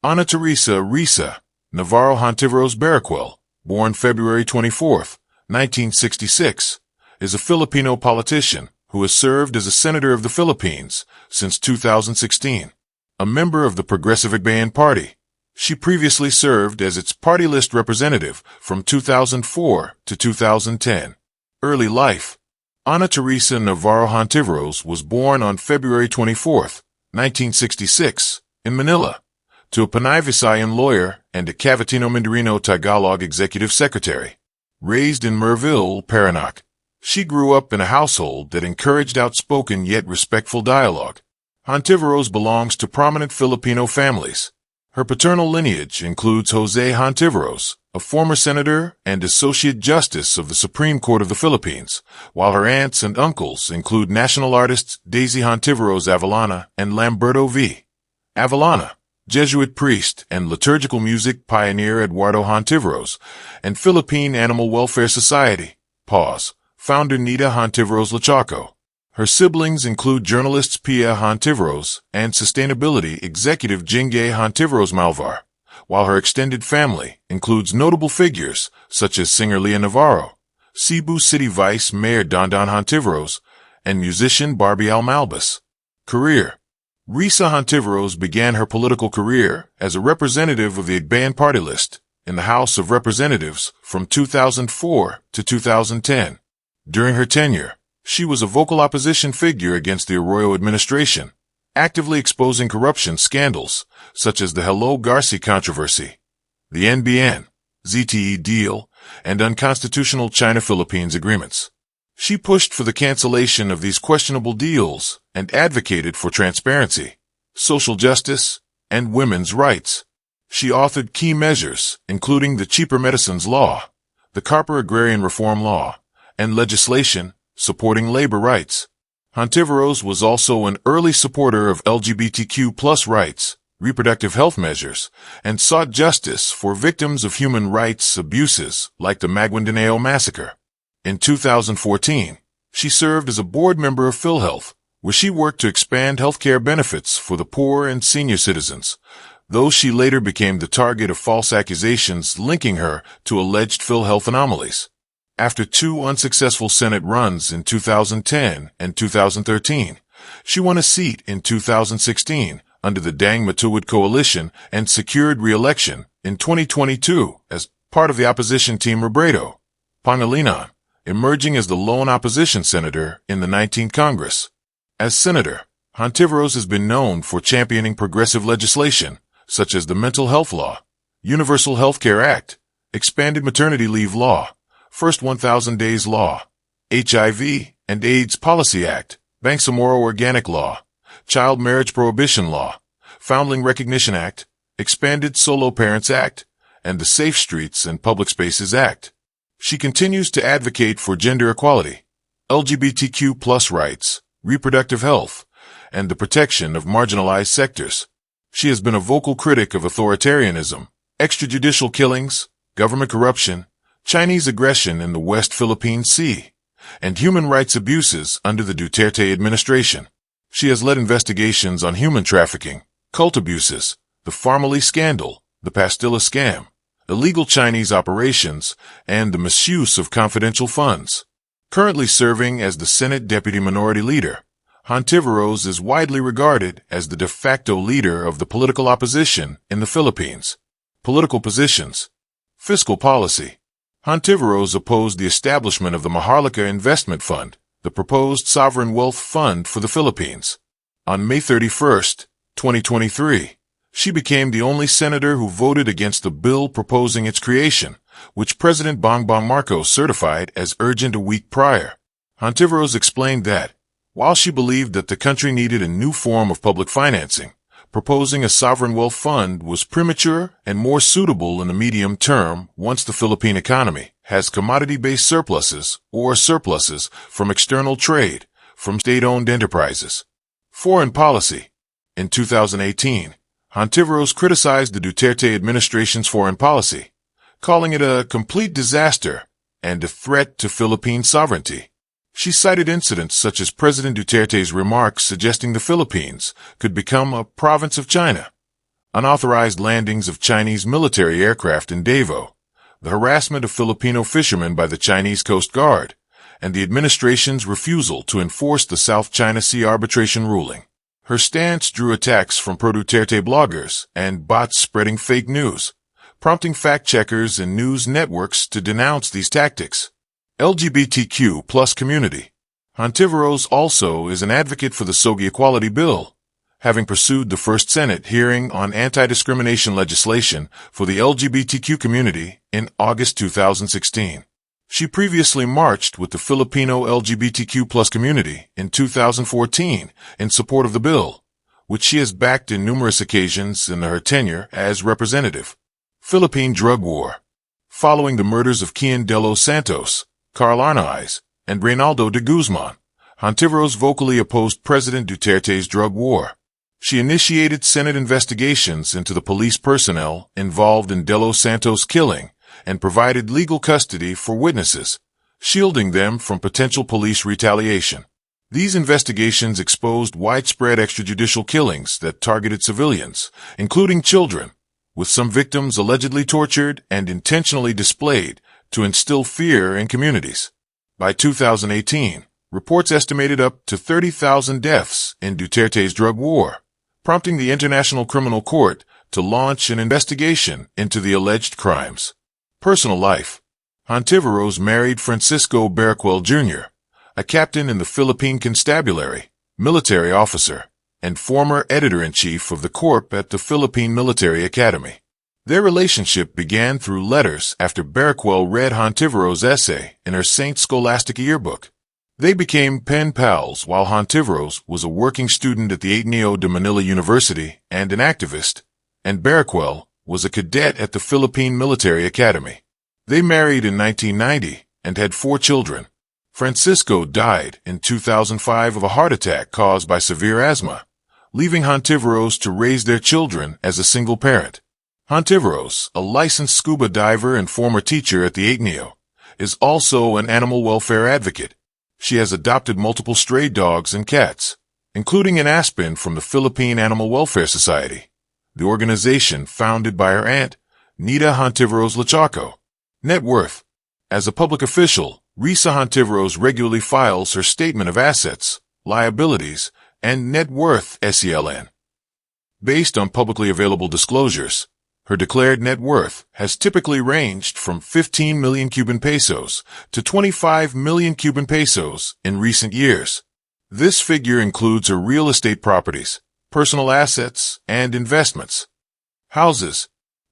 Ana Theresia Risa Navarro Hontiveros Baraquel, born February 24, 1966, is a Filipino politician who has served as a senator of the Philippines since 2016. A member of the Progressive Akbayan Party, she previously served as its party list representative from 2004 to 2010. Early life. Ana Theresia Navarro Hontiveros was born on February 24, 1966, in Manila, to a Panay Visayan lawyer and a Cavitino Mandarino Tagalog executive secretary. Raised in Merville, Parañaque, she grew up in a household that encouraged outspoken yet respectful dialogue. Hontiveros belongs to prominent Filipino families. Her paternal lineage includes Jose Hontiveros, a former senator and associate justice of the Supreme Court of the Philippines, while her aunts and uncles include national artists Theresia Hontiveros Avellana and Lamberto V. Avellana, Jesuit priest and liturgical music pioneer Eduardo Hontiveros, and Philippine Animal Welfare Society, PAWS, founder Nita Hontiveros Lachaco. Her siblings include journalists Pia Hontiveros and sustainability executive Jingay Hontiveros Malvar, while her extended family includes notable figures such as singer Leah Navarro, Cebu City Vice Mayor Dondon Hontiveros, and musician Barbie Almalbas. Career. Risa Hontiveros began her political career as a representative of the Akbayan party list in the House of Representatives from 2004 to 2010. During her tenure, she was a vocal opposition figure against the Arroyo administration, actively exposing corruption scandals such as the Hello Garci controversy, the NBN, ZTE deal, and unconstitutional China-Philippines agreements. She pushed for the cancellation of these questionable deals and advocated for transparency, social justice, and women's rights. She authored key measures, including the Cheaper Medicines Law, the Carper Agrarian Reform Law, and legislation supporting labor rights. Hontiveros was also an early supporter of LGBTQ+ rights, reproductive health measures, and sought justice for victims of human rights abuses like the Maguindanao massacre. In 2014, she served as a board member of PhilHealth, where she worked to expand healthcare benefits for the poor and senior citizens, though she later became the target of false accusations linking her to alleged PhilHealth anomalies. After two unsuccessful Senate runs in 2010 and 2013, she won a seat in 2016 under the Dang Matuwid coalition and secured re-election in 2022 as part of the opposition team Robredo, Pangilinan, emerging as the lone opposition senator in the 19th Congress. As senator, Hontiveros has been known for championing progressive legislation such as the Mental Health Law, Universal Health Care Act, Expanded Maternity Leave Law, First 1,000 Days Law, HIV and AIDS Policy Act, Bangsamoro Organic Law, Child Marriage Prohibition Law, Foundling Recognition Act, Expanded Solo Parents Act, and the Safe Streets and Public Spaces Act. She continues to advocate for gender equality, LGBTQ+ rights, reproductive health, and the protection of marginalized sectors. She has been a vocal critic of authoritarianism, extrajudicial killings, government corruption, Chinese aggression in the West Philippine Sea, and human rights abuses under the Duterte administration. She has led investigations on human trafficking, cult abuses, the Farmally scandal, the Pastilla scam, illegal Chinese operations, and the misuse of confidential funds. Currently serving as the Senate Deputy Minority Leader, Hontiveros is widely regarded as the de facto leader of the political opposition in the Philippines. Political positions. Fiscal policy. Hontiveros opposed the establishment of the Maharlika Investment Fund, the proposed sovereign wealth fund for the Philippines. On May 31, 2023, she became the only senator who voted against the bill proposing its creation, which President Bongbong Marcos certified as urgent a week prior. Hontiveros explained that, while she believed that the country needed a new form of public financing, proposing a sovereign wealth fund was premature and more suitable in the medium term once the Philippine economy has commodity-based surpluses or surpluses from external trade from state-owned enterprises. Foreign policy. In 2018, Hontiveros criticized the Duterte administration's foreign policy, calling it a complete disaster and a threat to Philippine sovereignty. She cited incidents such as President Duterte's remarks suggesting the Philippines could become a province of China, unauthorized landings of Chinese military aircraft in Davao, the harassment of Filipino fishermen by the Chinese Coast Guard, and the administration's refusal to enforce the South China Sea arbitration ruling. Her stance drew attacks from pro-Duterte bloggers and bots spreading fake news, prompting fact-checkers and news networks to denounce these tactics. LGBTQ plus community. Hontiveros also is an advocate for the SOGI Equality Bill, having pursued the first Senate hearing on anti-discrimination legislation for the LGBTQ community in August 2016. She previously marched with the Filipino LGBTQ plus community in 2014 in support of the bill, which she has backed in numerous occasions in her tenure as representative. Philippine drug war. Following the murders of Kian de los Santos, Carl Arnaiz, and Reynaldo de Guzman, Hontiveros vocally opposed President Duterte's drug war. She initiated Senate investigations into the police personnel involved in de los Santos' killing and provided legal custody for witnesses, shielding them from potential police retaliation. These investigations exposed widespread extrajudicial killings that targeted civilians, including children, with some victims allegedly tortured and intentionally displayed to instill fear in communities. By 2018, reports estimated up to 30,000 deaths in Duterte's drug war, prompting the International Criminal Court to launch an investigation into the alleged crimes. Personal life. Hontiveros married Francisco Baraquel Jr., a captain in the Philippine Constabulary, military officer, and former editor-in-chief of the Corp at the Philippine Military Academy. Their relationship began through letters after Baraquel read Hontiveros' essay in her St. Scholastic yearbook. They became pen pals while Hontiveros was a working student at the Ateneo de Manila University and an activist, and Baraquel was a cadet at the Philippine Military Academy. They married in 1990 and had 4 children. Francisco died in 2005 of a heart attack caused by severe asthma, leaving Hontiveros to raise their children as a single parent. Hontiveros, a licensed scuba diver and former teacher at the Ateneo, is also an animal welfare advocate. She has adopted multiple stray dogs and cats, including an aspen from the Philippine Animal Welfare Society, the organization founded by her aunt, Nita Hontiveros Lachaco. Net worth. As a public official, Risa Hontiveros regularly files her Statement of Assets, Liabilities, and Net Worth (SELN). Based on publicly available disclosures, her declared net worth has typically ranged from 15 million Cuban pesos to 25 million Cuban pesos in recent years. This figure includes her real estate properties, personal assets, and investments. Houses.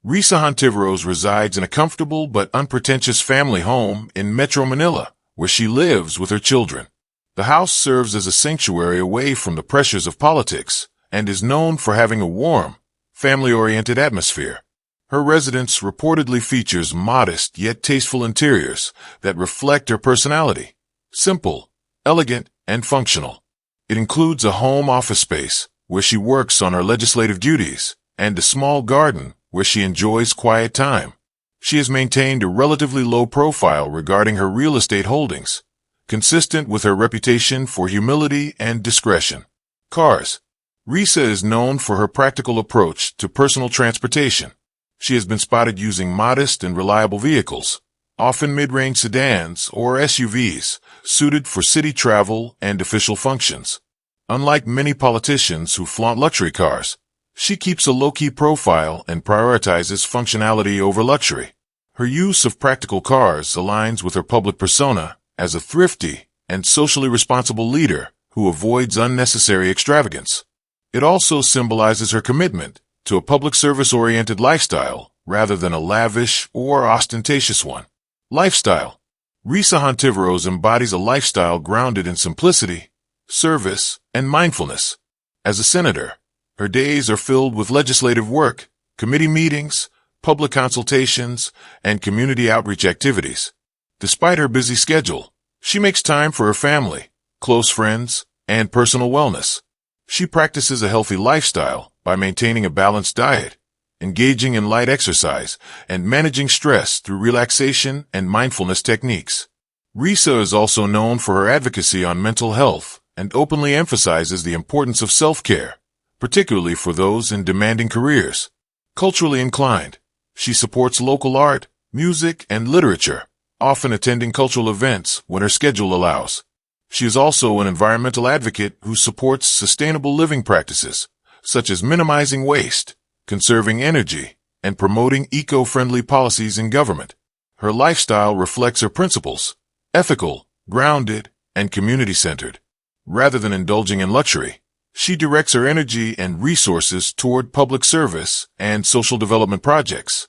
Risa Hontiveros resides in a comfortable but unpretentious family home in Metro Manila, where she lives with her children. The house serves as a sanctuary away from the pressures of politics and is known for having a warm, family-oriented atmosphere. Her residence reportedly features modest yet tasteful interiors that reflect her personality. Simple, elegant, and functional. It includes a home office space where she works on her legislative duties and a small garden where she enjoys quiet time. She has maintained a relatively low profile regarding her real estate holdings, consistent with her reputation for humility and discretion. Cars. Risa is known for her practical approach to personal transportation. She has been spotted using modest and reliable vehicles, often mid-range sedans or SUVs, suited for city travel and official functions. Unlike many politicians who flaunt luxury cars, she keeps a low-key profile and prioritizes functionality over luxury. Her use of practical cars aligns with her public persona as a thrifty and socially responsible leader who avoids unnecessary extravagance. It also symbolizes her commitment to a public service-oriented lifestyle rather than a lavish or ostentatious one. Lifestyle. Risa Hontiveros embodies a lifestyle grounded in simplicity, service, and mindfulness. As a senator, her days are filled with legislative work, committee meetings, public consultations, and community outreach activities. Despite her busy schedule, she makes time for her family, close friends, and personal wellness. She practices a healthy lifestyle by maintaining a balanced diet, engaging in light exercise, and managing stress through relaxation and mindfulness techniques. Risa is also known for her advocacy on mental health and openly emphasizes the importance of self-care, particularly for those in demanding careers. Culturally inclined, she supports local art, music, and literature, often attending cultural events when her schedule allows. She is also an environmental advocate who supports sustainable living practices, such as minimizing waste, conserving energy, and promoting eco-friendly policies in government. Her lifestyle reflects her principles: ethical, grounded, and community-centered. Rather than indulging in luxury, she directs her energy and resources toward public service and social development projects.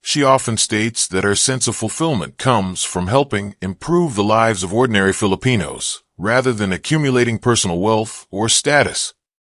She often states that her sense of fulfillment comes from helping improve the lives of ordinary Filipinos, rather than accumulating personal wealth or status.